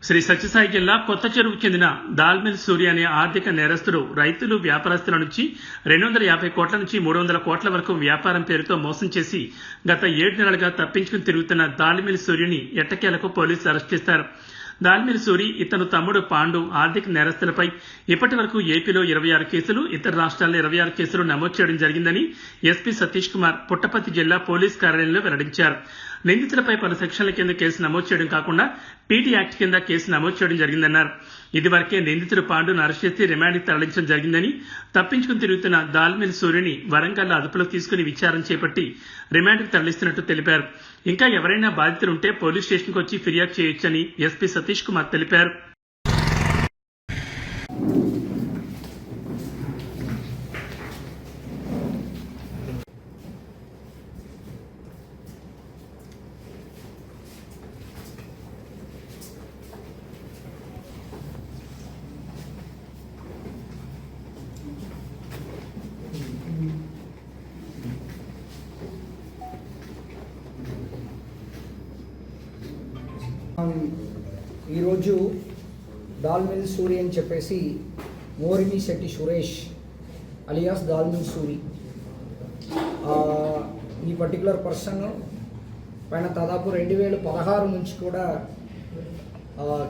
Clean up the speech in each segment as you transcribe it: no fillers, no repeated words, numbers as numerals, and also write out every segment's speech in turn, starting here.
శ్రీ సత్యసాయి జిల్లా కొత్త చెరువుకు చెందిన దాల్మిల్ సూర్య అనే ఆర్థిక నేరస్తుడు రైతులు వ్యాపారస్తుల నుంచి 250 కోట్ల నుంచి 300 కోట్ల వరకు వ్యాపారం పేరుతో మోసం చేసి గత 7 నెలలుగా తప్పించుకుని తిరుగుతున్న దాల్మిల్ సూర్యుని ఎట్టకేలకు పోలీసులు అరెస్ట్ చేశారు. దాల్మిల్ సూరి ఇతను తమ్ముడు పాండు ఆర్థిక నేరస్తులపై ఇప్పటి వరకు ఏపీలో 26 కేసులు, ఇతర రాష్ట్రాల్లో 26 కేసులు నమోదు చేయడం జరిగిందని ఎస్పీ సతీష్ కుమార్ పుట్టపర్తి జిల్లా పోలీస్ కార్యాలయంలో వెల్లడించారు. నిందితులపై పలు సెక్షన్ల కింద కేసు నమోదు చేయడం కాకుండా పీటీ యాక్ట్ కింద కేసు నమోదు చేయడం జరిగిందన్నారు. ఇదివరకే నిందితుడు పాండును అరెస్ట్ చేసి రిమాండ్కి తరలించడం జరిగిందని, తప్పించుకుని తిరుగుతున్న దాల్మిల్ సూర్యుని వరంగల్లో అదుపులోకి తీసుకుని విచారణ చేపట్టి రిమాండ్కి తరలిస్తున్నట్టు తెలిపారు. ఇంకా ఎవరైనా బాధితులుంటే పోలీస్ స్టేషన్కి వచ్చి ఫిర్యాదు చేయొచ్చని ఎస్పీ సతీష్ కుమార్ తెలిపారు. ఈరోజు దాల్మిల్ సూరి అని చెప్పేసి మోరిమిశెట్టి సురేష్ అలియాస్ దాల్మిల్ సూరి ఈ పర్టికులర్ పర్సన్ పైన దాదాపు 2016 నుంచి కూడా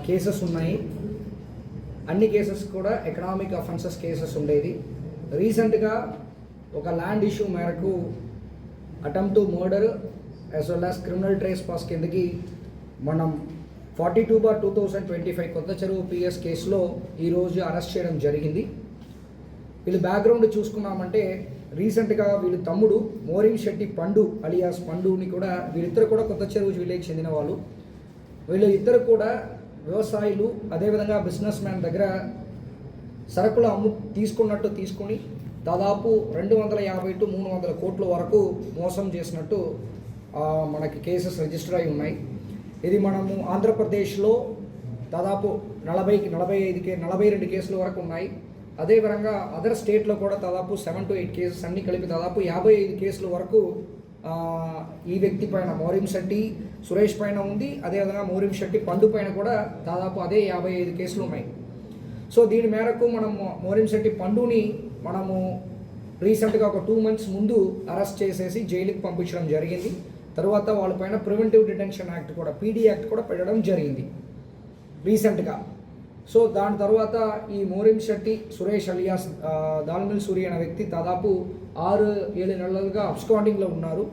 కేసెస్ ఉన్నాయి. అన్ని కేసెస్ కూడా ఎకనామిక్ అఫెన్సెస్ కేసెస్ ఉండేది. రీసెంట్గా ఒక ల్యాండ్ ఇష్యూ మేరకు attempt to murder as well as criminal trace pass కిందకి మనం 42/2025 కొత్త చెరువు పిఎస్ కేసులో ఈరోజు అరెస్ట్ చేయడం జరిగింది. వీళ్ళ బ్యాక్గ్రౌండ్ చూసుకున్నామంటే రీసెంట్గా వీళ్ళ తమ్ముడు మోరిమిశెట్టి పండు అలియాస్ పండుని కూడా వీళ్ళిద్దరు కూడా కొత్త చెరువు విలేజ్ చెందిన వాళ్ళు. వీళ్ళు ఇద్దరు కూడా వ్యవసాయులు, అదేవిధంగా బిజినెస్ మ్యాన్ దగ్గర సరుకులు తీసుకుని దాదాపు 250 to 300 కోట్ల వరకు మోసం చేసినట్టు మనకి కేసెస్ రిజిస్టర్ అయి ఉన్నాయి. ఇది మనము ఆంధ్రప్రదేశ్లో దాదాపు 42 కేసుల వరకు ఉన్నాయి. అదేవిధంగా అదర్ స్టేట్లో కూడా దాదాపు 7 to 8 కేసెస్ అన్ని కలిపి దాదాపు 55 కేసుల వరకు ఈ వ్యక్తి పైన మోరిమిశెట్టి సురేష్ పైన ఉంది. అదేవిధంగా మోరిమిశెట్టి పండు పైన కూడా దాదాపు అదే 55 కేసులు ఉన్నాయి. సో దీని మేరకు మనం మోరిమిశెట్టి పండుని మనము రీసెంట్గా ఒక 2 months ముందు అరెస్ట్ చేసేసి జైలుకి పంపించడం జరిగింది. తర్వాత వాళ్ళపైన ప్రివెంటివ్ డిటెన్షన్ యాక్ట్ కూడా పీడీ యాక్ట్ కూడా పెట్టడం జరిగింది రీసెంట్గా. సో దాని తర్వాత ఈ మోరిమిశెట్టి సురేష్ అలియాస్ దాల్మిల్ సూరి అనే వ్యక్తి దాదాపు 6-7 నెలలుగా అబ్స్కాండింగ్లో ఉన్నారు.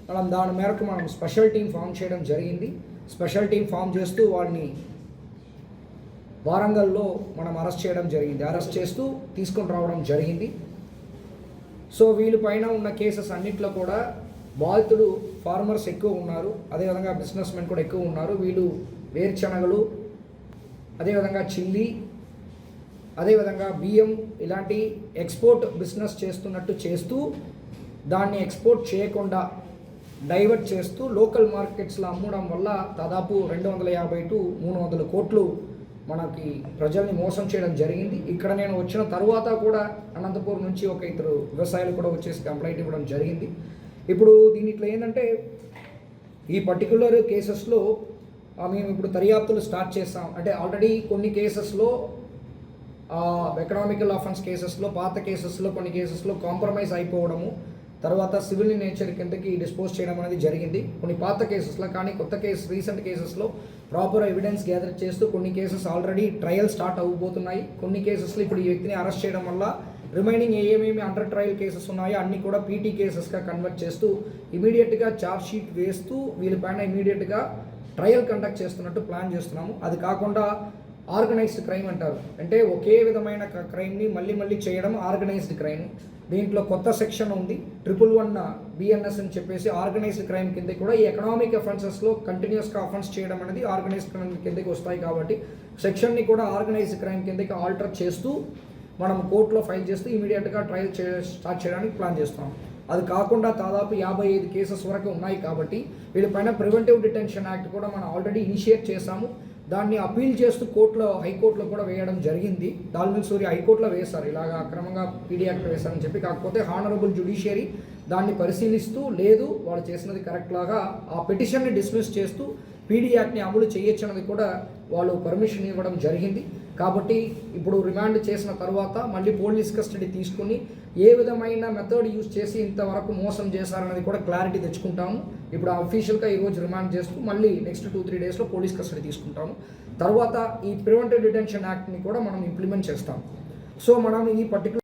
మనం దాని మేరకు మనం స్పెషల్ టీం ఫామ్ చేయడం జరిగింది. స్పెషల్ టీం ఫామ్ చేస్తూ వాళ్ళని వారంగల్లో మనం అరెస్ట్ చేయడం జరిగింది. అరెస్ట్ చేస్తూ తీసుకొని రావడం జరిగింది. సో వీళ్ళపైన ఉన్న కేసెస్ అన్నింటిలో కూడా బాధితుడు ఫార్మర్స్ ఎక్కువ ఉన్నారు, అదేవిధంగా బిజినెస్ మెన్ కూడా ఎక్కువ ఉన్నారు. వీళ్ళు వేరుశనగలు, అదేవిధంగా చిల్లీ, అదేవిధంగా బియ్యం ఇలాంటి ఎక్స్పోర్ట్ బిజినెస్ చేస్తూ దాన్ని ఎక్స్పోర్ట్ చేయకుండా డైవర్ట్ చేస్తూ లోకల్ మార్కెట్స్లో అమ్మడం వల్ల దాదాపు 250 to 300 కోట్లు మనకి ప్రజల్ని మోసం చేయడం జరిగింది. ఇక్కడ నేను వచ్చిన తర్వాత కూడా అనంతపూర్ నుంచి ఒక ఇద్దరు వ్యవసాయాలు కూడా వచ్చేసి కంప్లైంట్ ఇవ్వడం జరిగింది. ఇప్పుడు దీనిట్లో ఏంటంటే ఈ పర్టికులర్ కేసెస్లో మేము ఇప్పుడు దర్యాప్తులు స్టార్ట్ చేస్తాం. అంటే ఆల్రెడీ కొన్ని కేసెస్లో ఎకనామికల్ అఫెన్స్ కేసెస్లో, పాత కేసెస్లో కొన్ని కేసెస్లో కాంప్రమైజ్ అయిపోవడము, తర్వాత సివిల్ నేచర్ కిందకి డిస్పోజ్ చేయడం అనేది జరిగింది కొన్ని పాత కేసెస్లో. కానీ కొత్త రీసెంట్ కేసెస్లో ప్రాపర్ ఎవిడెన్స్ గ్యాదర్ చేస్తూ కొన్ని కేసెస్ ఆల్రెడీ ట్రయల్ స్టార్ట్ అవ్వబోతున్నాయి. కొన్ని కేసెస్లో ఇప్పుడు ఈ వ్యక్తిని అరెస్ట్ చేయడం వల్ల రిమైనింగ్ ఏమేమి అండర్ ట్రయల్ కేసెస్ ఉన్నాయో అన్నీ కూడా పీటీ కేసెస్గా కన్వర్ట్ చేస్తూ ఇమీడియట్గా ఛార్జ్ షీట్ వేస్తూ వీళ్ళపైన ఇమీడియట్గా ట్రయల్ కండక్ట్ చేస్తున్నట్టు ప్లాన్ చేస్తున్నాము. అది కాకుండా ఆర్గనైజ్డ్ క్రైమ్ అంటారు, అంటే ఒకే విధమైన క్రైమ్ని మళ్ళీ చేయడం ఆర్గనైజ్డ్ క్రైమ్. దీంట్లో కొత్త సెక్షన్ ఉంది 111 BNS అని చెప్పేసి ఆర్గనైజ్డ్ క్రైమ్ కింద కూడా ఈ ఎకనామిక్ అఫెన్సెస్లో కంటిన్యూస్గా అఫెన్స్ చేయడం అనేది ఆర్గనైజ్డ్ క్రైమ్ కిందకి వస్తాయి. కాబట్టి సెక్షన్ని కూడా ఆర్గనైజ్డ్ క్రైమ్ కిందకి ఆల్టర్ చేస్తూ మనం కోర్టులో ఫైల్ చేస్తూ ఇమీడియట్గా ట్రయల్ స్టార్ట్ చేయడానికి ప్లాన్ చేస్తాం. అది కాకుండా దాదాపు 55 కేసెస్ వరకు ఉన్నాయి. కాబట్టి వీళ్ళపైన ప్రివెంటివ్ డిటెన్షన్ యాక్ట్ కూడా మనం ఆల్రెడీ ఇనిషియేట్ చేశాము. దాన్ని అపీల్ చేస్తూ హైకోర్టులో కూడా వేయడం జరిగింది. దాల్మిల్ సూరి హైకోర్టులో వేశారు, ఇలాగా అక్రమంగా పీడీ యాక్ట్ వేశారని చెప్పి. కాకపోతే హానరబుల్ జ్యుడిషియరీ దాన్ని పరిశీలిస్తూ లేదు వాళ్ళు చేసినది కరెక్ట్ లాగా ఆ పిటిషన్ని డిస్మిస్ చేస్తూ పీడీ యాక్ట్ని అమలు చేయొచ్చు అన్నది కూడా వాళ్ళు పర్మిషన్ ఇవ్వడం జరిగింది. కాబట్టి ఇప్పుడు రిమాండ్ చేసిన తర్వాత మళ్ళీ పోలీస్ కస్టడీ తీసుకుని ఏ విధమైన మెథడ్ యూజ్ చేసి ఇంతవరకు మోసం చేశారన్నది కూడా క్లారిటీ తెచ్చుకుంటాము. ఇప్పుడు అఫీషియల్గా ఈరోజు రిమాండ్ చేస్తూ మళ్ళీ నెక్స్ట్ 2-3 డేస్లో పోలీస్ కస్టడీ తీసుకుంటాము. తర్వాత ఈ ప్రివెంటివ్ డిటెన్షన్ యాక్ట్ని కూడా మనం ఇంప్లిమెంట్ చేస్తాం. సో మనం ఈ పర్టికులర్